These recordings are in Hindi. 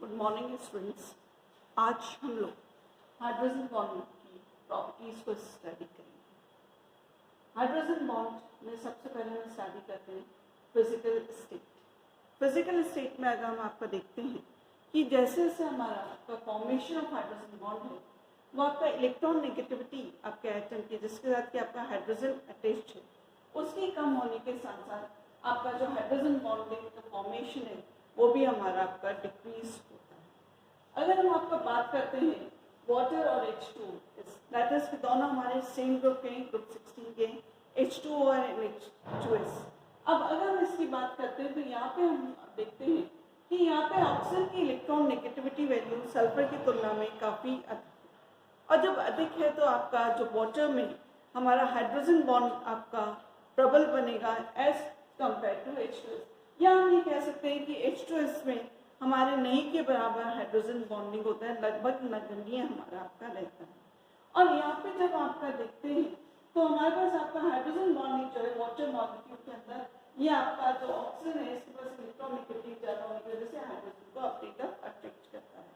Good morning students. आज हम लोग हाइड्रोजन बॉन्ड की प्रॉपर्टीज को स्टडी करेंगे। हाइड्रोजन बॉन्ड में सबसे पहले हम स्टडी करते हैं फिजिकल स्टेट। फिजिकल स्टेट में अगर हम आपका देखते हैं कि जैसे जैसे हमारा आपका फॉर्मेशन ऑफ हाइड्रोजन बॉन्ड है वो आपका इलेक्ट्रॉन नेगेटिविटी आपके एटम की जिसके साथ कि आपका हाइड्रोजन अटैच्ड है उसकी कम होने के साथ साथ आपका जो हाइड्रोजन बॉन्डिंग का फॉर्मेशन है वो भी हमारा आपका डिक्रीज होता है। अगर हम आपका बात करते हैं वाटर और H2 दैट इज कि दोनों हमारे सेम ग्रुप के ग्रुप 16 के H2O और H2S। अब अगर हम इसकी बात करते हैं तो यहाँ पे हम देखते हैं कि यहाँ पे ऑक्सीजन की इलेक्ट्रॉन नेगेटिविटी वैल्यू सल्फर की तुलना में काफ़ी अधिक है और जब अधिक है तो आपका जो वाटर में हमारा हाइड्रोजन बॉन्ड आपका प्रबल बनेगा एज कंपेयर टू H2S। या हम ये कह सकते हैं कि H2S में हमारे नहीं के बराबर हाइड्रोजन बॉन्डिंग होता है, लगभग नगण्य हमारा आपका रहता है। और यहाँ पे जब आपका देखते हैं तो हमारे पास आपका हाइड्रोजन बॉन्डिंग जो है वाटर मॉलिक्यूल के अंदर ये आपका जो ऑक्सीजन है इसके पास इलेक्ट्रॉन नेगेटिविटी ज़्यादा होने की वजह से हाइड्रोजन को अपनी तरफ अट्रैक्ट करता है।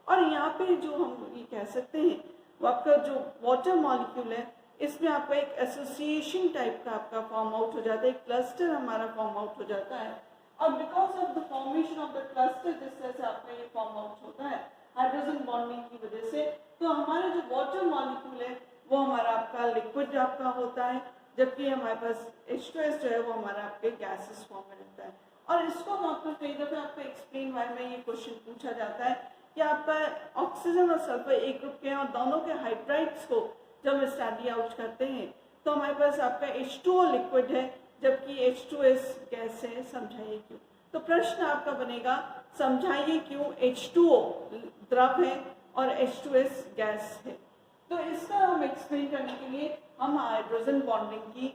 और यहाँ पे जो हम ये कह सकते हैं वो आपका जो वाटर मॉलिक्यूल है इसमें आपका एक एसोसिएशन टाइप का आपका फॉर्म आउट हो जाता है, एक क्लस्टर हमारा फॉर्म आउट हो जाता है। और because of the formation of the cluster जिस तरह से आपका ये फॉर्म आउट होता है हाइड्रोजन बॉन्डिंग की वजह से, तो हमारे जो वाटर मॉलिक्यूल है वो हमारा आपका लिक्विड आपका होता है, जबकि हमारे पास H2S जो है वो हमारा आपके गैसेस फॉर्म में रहता है। और इसको हम आपको कई दफ़े आपको एक्सप्लेन वाई में ये क्वेश्चन पूछा जाता है कि आपका ऑक्सीजन और सल्फर एक ग्रुप के हैं और दोनों के हाइड्राइड्स को जब हम स्टडी आउट करते हैं तो हमारे पास आपका H2O लिक्विड है जबकि H2S गैस है, समझाइए क्यों। तो प्रश्न आपका बनेगा समझाइए क्यों H2O द्रव है और H2S गैस है। तो इसका हम एक्सप्लेन करने के लिए हम हाइड्रोजन बॉन्डिंग की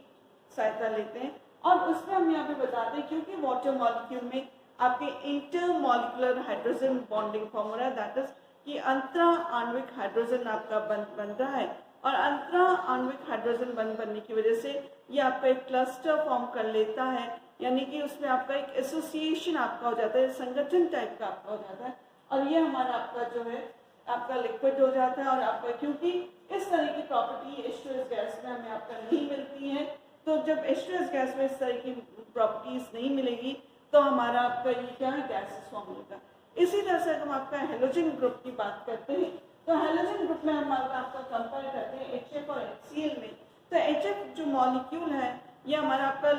सहायता लेते हैं और उसमें हम यहाँ पे बताते हैं क्योंकि वाटर मॉलिक्यूल में आपके इंटरमॉलिक्यूलर हाइड्रोजन बॉन्डिंग फॉर्म हो रहा है, दैट इज कि अंतरा आणविक हाइड्रोजन आपका बन रहा है और अंतरा आणविक हाइड्रोजन बनने की वजह से ये आपका एक क्लस्टर फॉर्म कर लेता है, यानी कि उसमें आपका एक एसोसिएशन आपका हो जाता है, संगठन टाइप का आपका हो जाता है और ये हमारा आपका जो है आपका लिक्विड हो जाता है। और आपका क्योंकि इस तरह की प्रॉपर्टी H2S गैस में हमें आपका नहीं मिलती है, तो जब H2S गैस में इस तरह की प्रॉपर्टीज नहीं मिलेगी तो हमारा आपका ये क्या है गैसेस फॉर्म होगा। इसी तरह से हम आपका हेलोजन ग्रुप की बात करते हैं तो हेलोजन ग्रुप में हम आपका कंपेयर करते हैं HF और HCl में। तो HF जो मॉलिक्यूल है ये हमारा आपका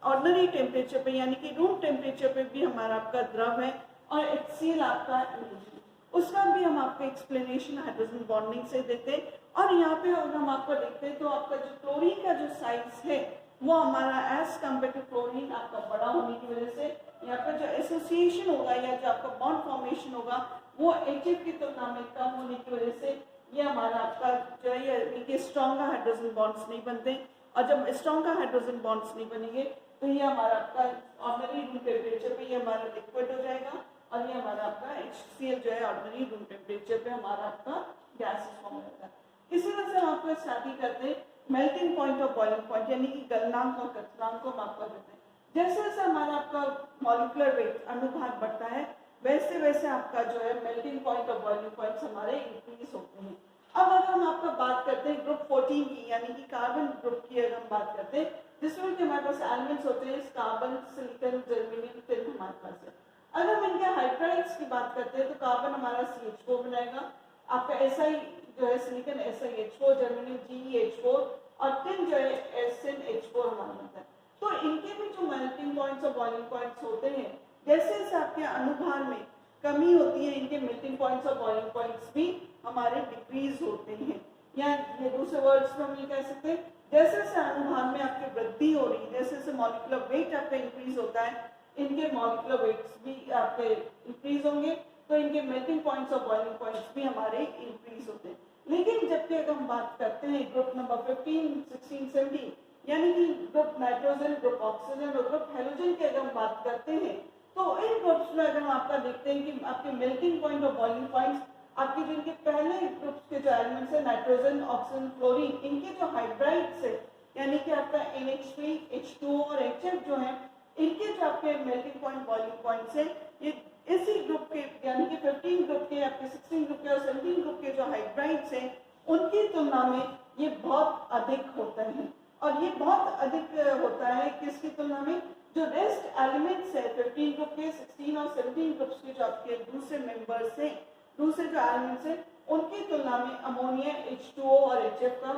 ऑर्डिनरी टेम्परेचर पे यानी कि रूम टेम्परेचर पे भी हमारा आपका द्रव है और HCl आपका हेलोजन, उसका भी हम आपको एक्सप्लेनेशन हाइड्रोजन बॉन्डिंग से देते हैं। और यहाँ पे अगर हम आपको देखते हैं तो आपका जो क्लोरीन का जो साइज है वो हमारा एज कम्पेयर टू क्लोरीन आपका बड़ा होने की वजह से यहाँ पर जो एसोसिएशन होगा या जो आपका बॉन्ड फॉर्मेशन होगा वो HF की तुलना में कम होने की वजह से ये हमारा आपका जो है इनके स्ट्रॉन्गर हाइड्रोजन बॉन्ड्स नहीं बनते और जब स्ट्रॉन्गर हाइड्रोजन बॉन्ड्स नहीं बनेंगे तो ये हमारा आपका ऑर्डिनरी रूम टेम्परेचर पे ये हमारा लिक्विड हो जाएगा और ये हमारा आपका HCl जो है ऑर्डिनरी रूम टेम्परेचर पे हमारा आपका गैसेस फॉर्म होता है। इसी तरह से हम आपको स्टडी करते हैं मेल्टिंग पॉइंट और बॉइलिंग पॉइंट यानी कि गलनांक और क्वथनांक को हम आपको देते हैं। जैसे जैसे हमारा आपका मॉलिक्यूलर वेट अनुभाग बढ़ता है वैसे वैसे आपका जो है मेल्टिंग पॉइंट और बॉइलिंग पॉइंट हमारे इंक्रीज होते हैं। अब अगर हम आपका बात करते हैं ग्रुप 14 की यानी कि कार्बन ग्रुप की अगर हम बात करते हैं जिसमें कि हमारे पास एलिमेंट्स होते हैं कार्बन, सिलिकॉन, जर्मेनियम, टिन हमारे पास है। अगर हम इनके हाइड्राइड्स की बात करते हैं तो कार्बन हमारा CH4 बनाएगा, आपका SI जो है सिलिकॉन SiH4, जर्मेनियम GeH4 और टिन जो है SnH4 हमारा बनता है। तो इनके भी जो मेल्टिंग पॉइंट्स और बॉइलिंग पॉइंट्स होते हैं जैसे जैसे आपके अनुभार में कमी होती है इनके मेल्टिंग पॉइंट्स और बॉइलिंग पॉइंट्स भी हमारे डिक्रीज होते हैं। या ये दूसरे वर्ड्स में हम ये कह सकते हैं जैसे जैसे अनुभार में आपकी वृद्धि हो रही है जैसे जैसे मॉलिक्यूलर वेट आपका इंक्रीज होता है इनके मॉलिक्यूलर वेट्स भी आपके इंक्रीज होंगे तो इनके मेल्टिंग पॉइंट्स और बॉइलिंग पॉइंट्स भी हमारे इंक्रीज होते हैं। लेकिन जबकि अगर हम बात करते हैं ग्रुप नंबर 15, 16, 17 यानी कि ग्रुप नाइट्रोजन, ग्रुप ऑक्सीजन और ग्रुप हेलोजन की अगर हम बात करते हैं तो इन ग्रुप्स में अगर हम आपका देखते हैं कि आपके मेल्टिंग पॉइंट और बॉइलिंग पॉइंट्स आपके जिनके पहले ग्रुप्स के जो एलिमेंट्स है नाइट्रोजन, ऑक्सीजन, क्लोरीन इनके जो हाइड्राइड्स है यानी कि आपका NH3, H2O और HF जो है इनके जो आपके मेल्टिंग पॉइंट बॉइलिंग पॉइंट्स है ये इसी ग्रुप के यानी कि 15 ग्रुप के, आपके 16 ग्रुप के और 17 ग्रुप के जो हाइड्राइड्स हैं उनकी तुलना में ये बहुत अधिक होता है। और ये बहुत अधिक होता है किसकी तुलना में, जो रेस्ट एलिमेंट्स है 15 ग्रुप के, 16 और 17 ग्रुप्स के जो आपके दूसरे मेंबर्स हैं, दूसरे जो एलिमेंट्स हैं उनकी तुलना में अमोनिया, H2O और HF का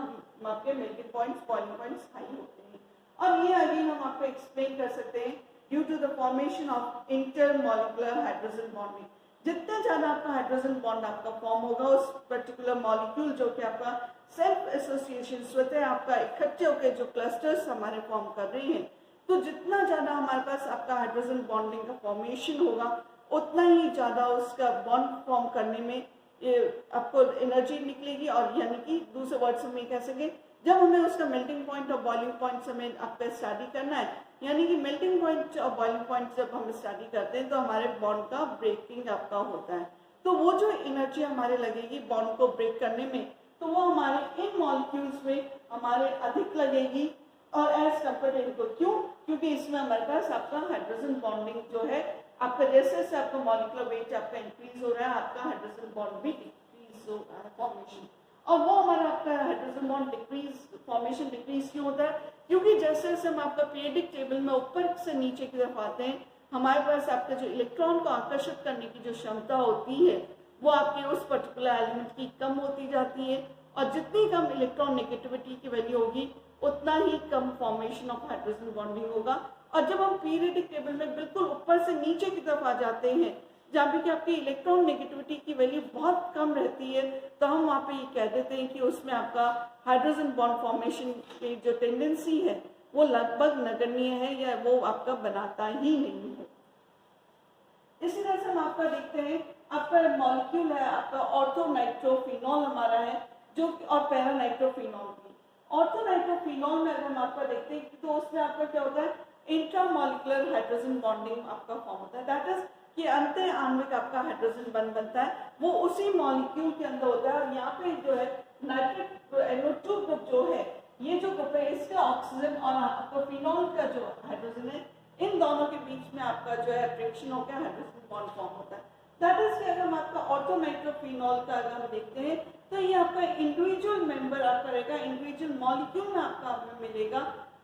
आपके melting points, boiling points high होते हैं। और ये अगेन हम आपको एक्सप्लेन कर सकते हैं due to the formation of intermolecular hydrogen bonding. जितना ज़्यादा आपका हाइड्रोजन बॉन्ड आपका फॉर्म होगा उस पर्टिकुलर मॉलिक्यूल जो कि आपका सेल्फ एसोसिएशन स्वतः आपका इकट्ठे होकर जो क्लस्टर्स हमारे फॉर्म कर रहे हैं, तो जितना ज़्यादा हमारे पास आपका हाइड्रोजन बॉन्डिंग का फॉर्मेशन होगा उतना ही ज़्यादा उसका बॉन्ड फॉर्म करने में आपको एनर्जी निकलेगी। और यानी कि दूसरे वर्ड्स में कह सकें, जब हमें उसका मेल्टिंग पॉइंट और बॉइलिंग पॉइंट हमें आपका स्टडी करना है, यानी कि मेल्टिंग पॉइंट और बॉइलिंग पॉइंट जब हम स्टडी करते हैं तो हमारे बॉन्ड का ब्रेकिंग आपका होता है। तो वो जो एनर्जी हमारे लगेगी बॉन्ड को ब्रेक करने में, तो वो हमारे इन मॉलिक्यूल्स में हमारे अधिक लगेगी और एज कम्पेयर इनको। क्यों? क्योंकि इसमें हमारे पास आपका हाइड्रोजन बॉन्डिंग जो है आपका जैसे जैसे आपका मॉलिक्यूलर वेट आपका इंक्रीज हो रहा है, आपका हाइड्रोजन बॉन्ड भी डिक्रीज हो रहा है फॉर्मेशन। और वो हमारा आपका hydrogen bond decrease formation decrease क्यों होता है? क्योंकि जैसे जैसे हम आपका पीरियडिक टेबल में ऊपर से नीचे की तरफ आते हैं, हमारे पास आपका जो इलेक्ट्रॉन को आकर्षित करने की जो क्षमता होती है वो आपके उस पर्टिकुलर एलिमेंट की कम होती जाती है। और जितनी कम इलेक्ट्रॉन नेगेटिविटी की वैल्यू होगी उतना ही कम फॉर्मेशन ऑफ हाइड्रोजन बॉन्डिंग होगा। और जब हम पीरियडिक टेबल में बिल्कुल ऊपर से नीचे की तरफ आ जाते हैं जहाँ पे कि आपकी इलेक्ट्रॉन नेगेटिविटी की वैल्यू बहुत कम रहती है, तो हम वहाँ पे ये कह देते हैं कि उसमें आपका हाइड्रोजन बॉन्ड फॉर्मेशन की जो टेंडेंसी है वो लगभग नगण्य है या वो आपका बनाता ही नहीं है। इसी तरह से हम आपका देखते हैं आपका मॉलिक्यूल है आपका ऑर्थोनाइट्रोफिनॉल हमारा है जो और पैरानाइट्रोफिनॉल भी। ऑर्थोनाइट्रोफिनॉल में अगर हम आपका देखते हैं तो उसमें आपका क्या होता है, इंट्रामॉलिक्यूलर हाइड्रोजन बॉन्डिंग आपका फॉर्म होता है। दैट इज कि अंत आणविक आपका हाइड्रोजन बंध बनता है वो उसी मॉलिक्यूल के अंदर होता है। और यहाँ पे जो है नाइट्रिक NO2 ग्रुप जो है, ये जो ग्रुप है इसका ऑक्सीजन और आपका फिनॉल का जो हाइड्रोजन है, इन दोनों के बीच में आपका जो है अट्रैक्शन होकर हाइड्रोजन बॉन्ड फॉर्म होता है। दैट इज कि अगर हम आपका ऑर्थोनाइट्रोफिनॉल का अगर हम देखते हैं तो ये आपका इंडिविजुअल मेंबर आपका रहेगा, इंडिविजुअल मॉलिक्यूल में आपका मिलेगा।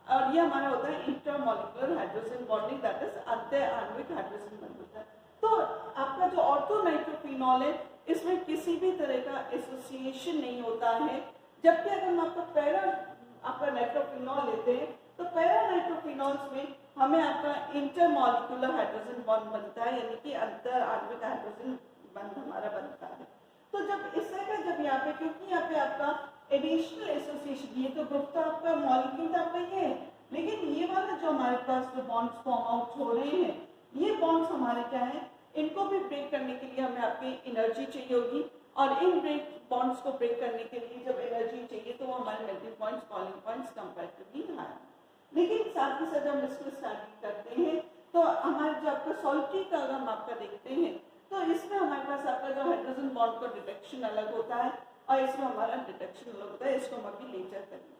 और ये हमारा होता है intermolecular hydrogen bonding, that is अंतः आणविक हाइड्रोजन बॉन्ड होता है। तो आपका जो ऑर्थोनाइट्रोफिनॉल है इसमें किसी भी तरह का एसोसिएशन नहीं होता है। जबकि अगर हम आपका नाइट्रोफिनॉल लेते हैं तो पैरानाइट्रोफिनॉल्स में हमें आपका इंटरमॉलिक्यूलर हाइड्रोजन बॉन्ड बनता है, यानी कि अंतर आणविक हाइड्रोजन बॉन्ड हमारा बनता है। तो जब इस तरह का जब यहाँ पे, क्योंकि यहाँ पे आपका एडिशनल एसोसिएशन, ये तो ग्रुप तो आपका मॉलिक्यूल तो आपका ये है, लेकिन ये वाला जो हमारे पास जो बॉन्ड्स फॉर्म आउट हो रहे हैं, ये बॉन्ड्स हमारे क्या है, इनको भी ब्रेक करने के लिए हमें आपकी एनर्जी चाहिए होगी। और इन ब्रेक बॉन्ड्स को ब्रेक करने के लिए जब एनर्जी चाहिए तो वो हमारे melting points, boiling points comparatively high. लेकिन साथ ही साथ जब हम इसको स्टडी करते हैं तो हमारे जो आपका सॉल्टी का अगर हम आपका देखते हैं तो इसमें हमारे पास आपका जो हाइड्रोजन बॉन्ड का डिटेक्शन अलग होता है और इसमें हमारा डिटेक्शन अलग होता है। इसको हम अभी लेकर करेंगे।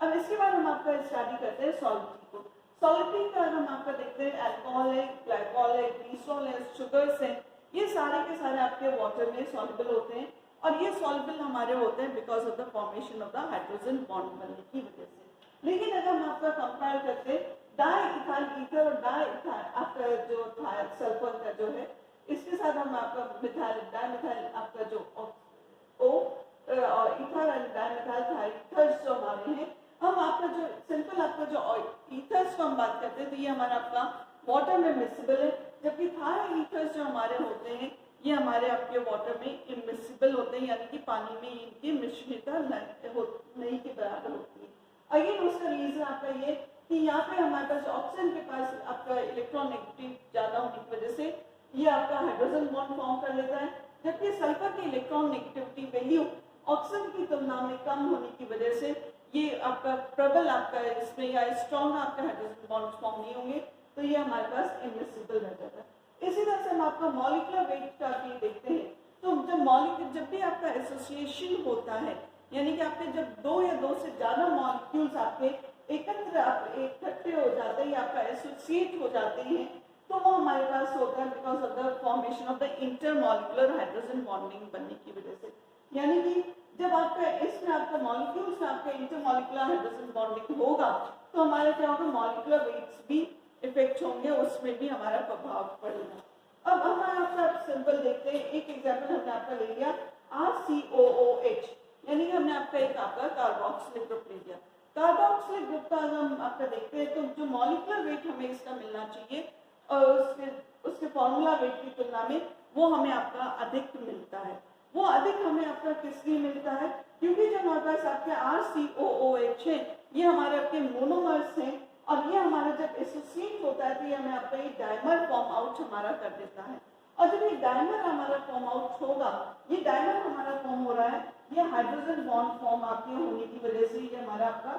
अब इसके बाद हम आपका स्टडी करते हैं सॉल्टी को। सॉल्टी का अगर हम आपका देखते हैं अल्कोहल है, ग्लाइकोल है, ग्लिसरॉल है, शुगर्स हैं, ये सारे के सारे आपके वाटर में सॉल्युबल होते हैं। और ये सॉल्युबल हमारे होते हैं because of the formation of the hydrogen bond बनने की वजह से। लेकिन अगर हम आपका कंपेयर करते हैं डाइइथाइल ईथर और डाइइथाइल आपका जो सल्फर का जो है, इसके साथ हम आपका मिथाइल डाइमिथाइल आपका जो ओ और ईथर एंड डाइमिथाइल थाइथर्स जो हमारे हैं, हम आपका जो सिंपल आपका जो ईथर्स को हम बात करते हैं तो ये हमारा आपका वाटर में मिक्सिबल है, जबकि थाई ईथर्स जो हमारे होते हैं ये हमारे आपके वाटर में इमिसिबल होते हैं, यानी कि पानी में इनकी मिश्रिता नहीं के बराबर होती है। अगेन उसका रीजन आपका ये कि यहाँ पे हमारे पास ऑक्सीजन के पास आपका इलेक्ट्रॉन नेगेटिव ज्यादा होने की वजह से ये आपका हाइड्रोजन बॉन्ड फॉर्म कर लेता है, जबकि सल्फर की इलेक्ट्रॉन नेगेटिविटी वैल्यू ऑक्सीजन की तुलना में कम होने की वजह से ये आपका प्रबल आपका इसमें या स्ट्रॉन्ग आपका हाइड्रोजन बॉन्ड फॉर्म नहीं होंगे, तो ये हमारे पास इमिसिबल रह जाता है। इसी तरह से हम आपका मॉलिक्यूलर वेट का भी देखते हैं तो जब भी आपका एसोसिएशन होता है, यानी कि आपके जब दो या दो से ज्यादा मॉलिक्यूल्स आपके इकट्ठे हो जाते हैं या आपका एसोसिएट हो जाते हैं, तो वो हमारे पास होता है because of the formation of the intermolecular hydrogen bonding बनने की वजह से। यानी कि जब आपका इसमें आपका मॉलिक्यूल्स में आपका इंटरमॉलिक्यूलर हाइड्रोजन बॉन्डिंग होगा तो हमारे क्या होगा, मॉलिक्यूलर वेट्स भी इफेक्ट होंगे, उसमें भी हमारा प्रभाव पड़ेगा। अब हम आपका सिंपल देखते हैं, एक एग्जाम्पल हमने आपका ले लिया RCOOH, यानी कि हमने आपका एक आपका कार्बोक्सिलिक ग्रुप ले लिया। कार्बोक्सिलिक ग्रुप का अगर हम आपका देखते हैं तो जो मॉलिक्यूलर वेट हमें इसका मिलना चाहिए और उसके फॉर्मूला वेट की तुलना में वो हमें आपका अधिक मिलता है। वो अधिक हमें आपका किस लिए मिलता है, क्योंकि जो हमारे पास आपके RCOOH है ये हमारे आपके मोनोमर्स हैं और ये हमारा जब एसोसिएट होता है तो ये हमें आपका एक डायमर फॉर्म आउट हमारा कर देता है। और जब ये डायमर हमारा फॉर्म आउट होगा, ये डायमर हमारा फॉर्म हो रहा है, ये हाइड्रोजन बॉन्ड फॉर्म आपके होने की वजह से ये हमारा आपका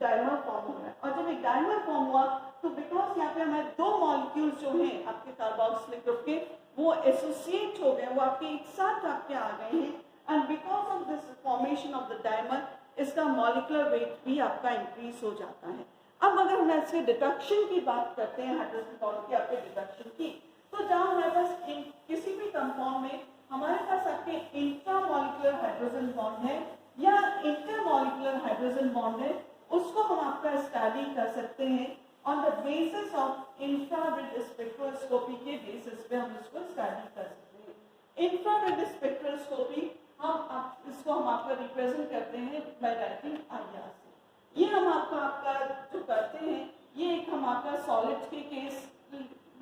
डायमर फॉर्म हो रहा है। और जब एक डायमर फॉर्म हुआ तो बिकॉज यहाँ पे हमारे दो मॉलिक्यूल्स जो हैं आपके कार्बोक्सिलिक ग्रुप के वो एसोसिएट हो गए, वो आपके एक साथ आपके आ गए हैं and because of this formation of the dimer इसका मॉलिक्यूलर वेट भी आपका इंक्रीज हो जाता है। अब अगर हम इसके डिडक्शन की बात करते हैं, हाइड्रोजन बॉन्ड की आपके डिडक्शन की, तो जहाँ हमारे पास किसी भी कंपाउंड में हमारे पास आपके इंट्रामॉलिक्यूलर हाइड्रोजन बॉन्ड है या इंटरमॉलिक्यूलर हाइड्रोजन बॉन्ड है, उसको हम आपका स्टडी कर सकते हैं on the basis of infrared spectroscopy के बेसिस पे हम इसको स्टडी कर सकते हैं। इंफ्रारेड स्पेक्ट्रोस्कोपी इसको हम आपका रिप्रेजेंट करते हैं बाय राइटिंग IR से। ये हम आपका जो करते हैं ये एक हम आपका सॉलिड के केस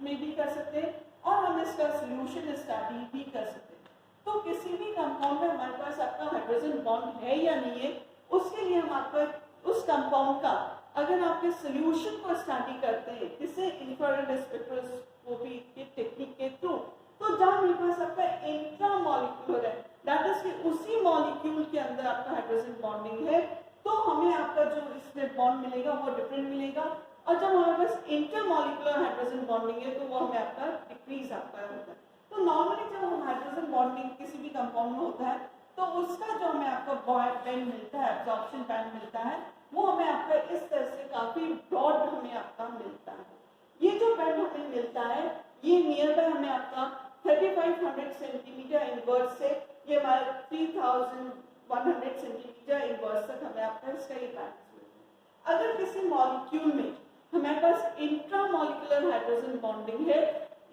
में भी कर सकते हैं और हम इसका सोल्यूशन स्टडी भी कर सकते हैं। तो किसी भी कंपाउंड में हमारे पास आपका हाइड्रोजन बॉन्ड है या नहीं है, उसके लिए हम आपका उस कंपाउंड का अगर आपके सोल्यूशन को स्टडी करते हैं किसी इंफ्रारेड स्पेक्ट्रोस्कोपी के टेक्निक के थ्रू, तो जहाँ मेरे पास आपका इंट्रामॉलिक्यूलर है, दैट इज कि उसी मॉलिक्यूल के अंदर आपका हाइड्रोजन बॉन्डिंग है, तो हमें आपका जो इसमें बॉन्ड मिलेगा वो डिफरेंट मिलेगा। और जब हमारे पास इंटरमॉलिक्यूलर हाइड्रोजन बॉन्डिंग है तो वो हमें आपका डिक्रीज आपका होता है। तो नॉर्मली जब हम हाइड्रोजन बॉन्डिंग किसी भी कंपाउंड में होता है तो उसका जो हमें आपका बैंड मिलता है, एब्जॉर्प्शन बैंड मिलता है, वो हमें आपका इस तरह से काफी ब्रॉड हमें आपका मिलता है। ये जो बैंड हमें मिलता है ये नियर बाय हमें आपका 3500 सेंटीमीटर इनवर्स से ये हमारा 3100 सेंटीमीटर इनवर्स तक हमें आपका इसका ये बैंड मिलता है। अगर किसी मॉलिक्यूल में हमारे पास इंट्रामॉलिक्यूलर हाइड्रोजन बॉन्डिंग है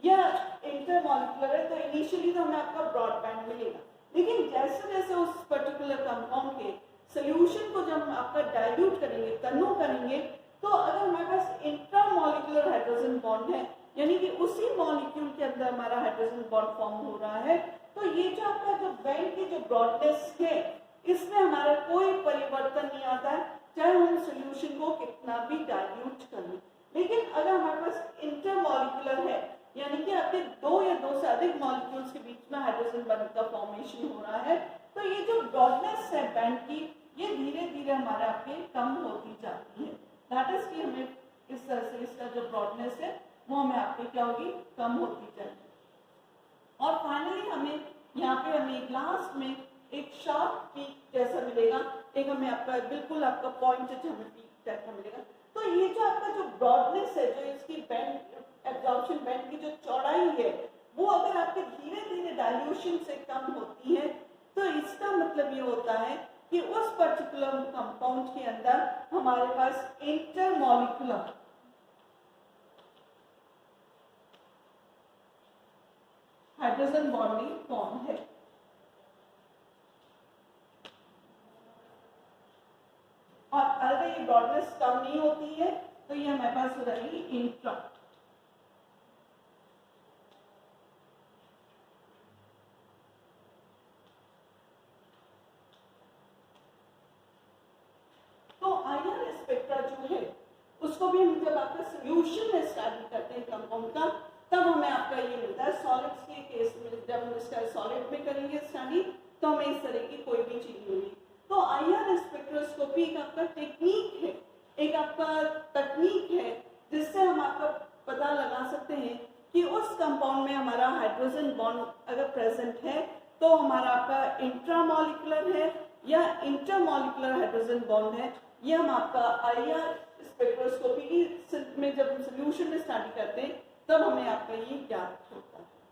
या इंटरमॉलिक्यूलर है तो इनिशियली तो हमें आपका ब्रॉड बैंड मिलेगा, लेकिन जैसे जैसे उस पर्टिकुलर कंपाउंड के सोल्यूशन को जब हम आपका डाइल्यूट करेंगे, तन्नो करेंगे, तो अगर हमारे पास इंट्रामॉलिक्यूलर हाइड्रोजन बॉन्ड है यानी कि उसी मॉलिक्यूल के अंदर हमारा हाइड्रोजन बॉन्ड फॉर्म हो रहा है, तो ये जो आपका जो बैंड की जो ब्रॉडनेस है इसमें हमारा कोई परिवर्तन नहीं आता है, चाहे हम सोल्यूशन को कितना भी डाइल्यूट कर लें। लेकिन अगर हमारे पास इंटरमॉलिक्यूलर है यानी कि आपके दो या दो से अधिक मॉलिक्यूल्स के बीच में हाइड्रोजन बॉन्ड का फॉर्मेशन हो रहा है, तो ये जो ब्रॉडनेस है बैंड की ये धीरे धीरे हमारे आपके कम होती जाती है। दैट इज कि हमें इस तरह से इसका जो ब्रॉडनेस है वो हमें आपके क्या होगी, कम होती जाएगी। और फाइनली हमें यहाँ पे हमें लास्ट में एक शार्प पीक जैसा मिलेगा, एक हमें आपका बिल्कुल आपका पॉइंटेड हमें पीक टाइप का मिलेगा। तो ये जो आपका जो ब्रॉडनेस है, जो इसकी बैंड एब्जॉर्प्शन बैंड की जो चौड़ाई है, वो अगर आपके धीरे धीरे डाइल्यूशन से कम होती है तो इसका मतलब ये होता है कि उस पर्टिकुलर कंपाउंड के अंदर हमारे पास इंटरमॉलिक्यूलर हाइड्रोजन बॉन्डिंग फॉर्म है। और अगर ये ब्रॉडनेस कम नहीं होती है तो ये हमारे पास हो जाएगी इंट्रा। तो IR स्पेक्ट्रा जो है उसको भी हम जब आपका सोल्यूशन में स्टडी करते हैं कंपाउंड का, तब हमें आपका ये मिलता है। सॉलिड्स के केस में जब हम इसका सॉलिड में करेंगे स्टडी तो हमें इस तरह की कोई भी चीज मिलेगी। तो IR स्पेक्ट्रोस्कोपी एक आपका टेक्निक है, एक आपका तकनीक है जिससे हम आपका पता लगा सकते हैं कि उस कंपाउंड में हमारा हाइड्रोजन बॉन्ड अगर प्रेजेंट है तो हमारा आपका इंट्रामॉलिक्यूलर है या इंटरमॉलिक्यूलर हाइड्रोजन बॉन्ड है। ये हम आपका IR स्पेक्ट्रोस्कोपी की में जब हम सोल्यूशन में स्टडी करते हैं तब हमें आपका ये ज्ञात होता है।